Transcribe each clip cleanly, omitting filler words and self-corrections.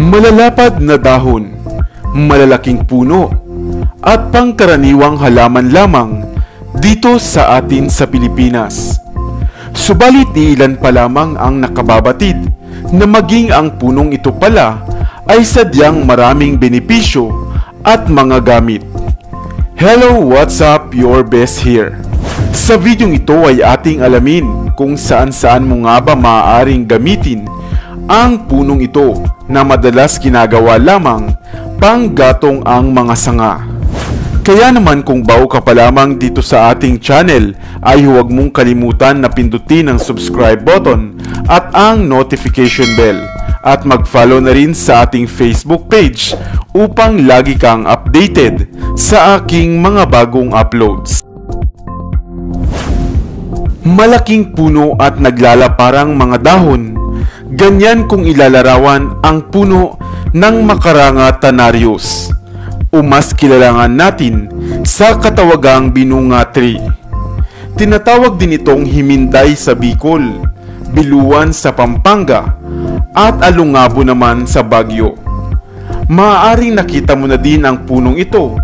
Malalapad na dahon, malalaking puno, at pangkaraniwang halaman lamang dito sa atin sa Pilipinas. Subalit ilan pa lamang ang nakababatid na maging ang punong ito pala ay sadyang maraming benepisyo at mga gamit. Hello, what's up? Your best here. Sa videong ito ay ating alamin kung saan-saan mo nga ba maaaring gamitin ang punong ito na madalas ginagawa lamang panggatong ang mga sanga. Kaya naman kung bago ka pa lamang dito sa ating channel ay huwag mong kalimutan na pindutin ang subscribe button at ang notification bell at mag-follow na rin sa ating Facebook page upang lagi kang updated sa aking mga bagong uploads. Malaking puno at naglalaparang mga dahon, ganyan kung ilalarawan ang puno ng Macaranga tanarius o mas kilalangan natin sa katawagang binunga tree. Tinatawag din itong himinday sa Bicol, biluan sa Pampanga, at alungabo naman sa Baguio. Maaaring nakita mo na din ang punong ito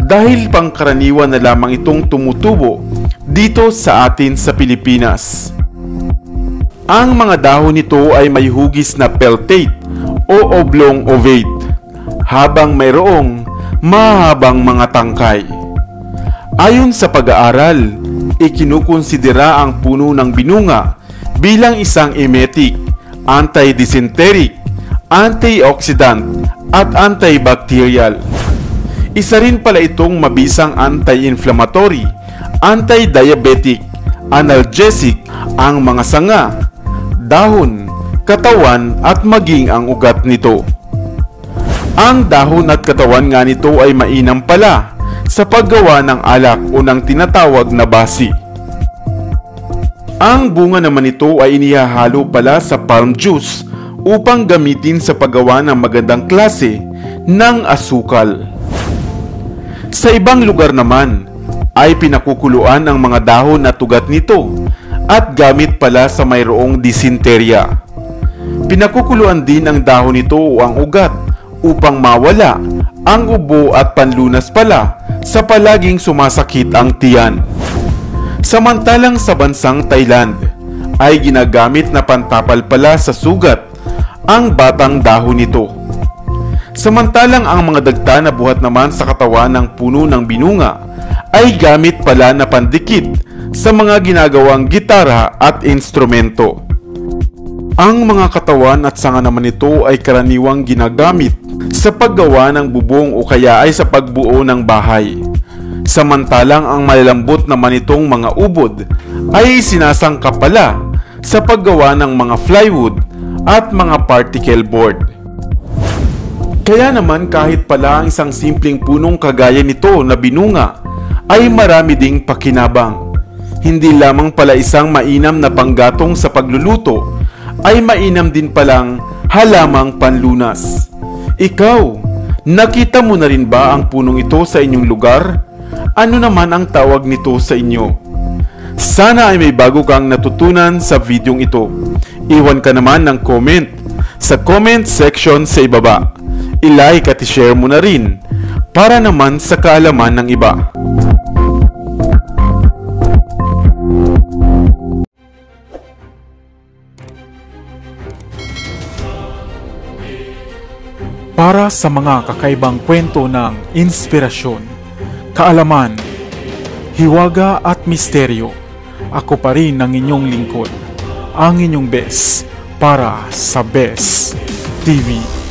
dahil pangkaraniwan na lamang itong tumutubo dito sa atin sa Pilipinas. Ang mga dahon nito ay may hugis na peltate o oblong ovate, habang mayroong mahabang mga tangkay. Ayon sa pag-aaral, ikinukonsidera ang puno ng binunga bilang isang emetic, anti-dysenteric, antioxidant at antibacterial. Isa rin pala itong mabisang anti-inflammatory, anti-diabetic, analgesic ang mga sanga, dahon, katawan at maging ang ugat nito. Ang dahon at katawan nga nito ay mainam pala sa paggawa ng alak o ng tinatawag na basi. Ang bunga naman nito ay inihahalo pala sa palm juice upang gamitin sa paggawa ng magandang klase ng asukal. Sa ibang lugar naman ay pinakukuluan ang mga dahon at ugat nito at gamit pala sa mayroong disenterya. Pinakukuluan din ang dahon nito o ang ugat upang mawala ang ubo at panlunas pala sa palaging sumasakit ang tiyan. Samantalang sa bansang Thailand ay ginagamit na pantapal pala sa sugat ang batang dahon nito. Samantalang ang mga dagta na buhat naman sa katawan ng puno ng binunga ay gamit pala na pandikit sa mga ginagawang gitara at instrumento. Ang mga katawan at sanga naman nito ay karaniwang ginagamit sa paggawa ng bubong o kaya ay sa pagbuo ng bahay. Samantalang ang malalambot naman itong mga ubod ay sinasangka pala sa paggawa ng mga plywood at mga particle board. Kaya naman kahit pala ang isang simpleng punong kagaya nito na binunga ay marami ding pakinabang. Hindi lamang pala isang mainam na panggatong sa pagluluto, ay mainam din palang halamang panlunas. Ikaw, nakita mo na rin ba ang punong ito sa inyong lugar? Ano naman ang tawag nito sa inyo? Sana ay may bago kang natutunan sa videong ito. Iwan ka naman ng comment sa comment section sa ibaba. I-like at i-share mo na rin para naman sa kaalaman ng iba. Para sa mga kakaibang kwento ng inspirasyon, kaalaman, hiwaga at misteryo, ako pa rin ang inyong lingkod, ang inyong best para sa Best TV.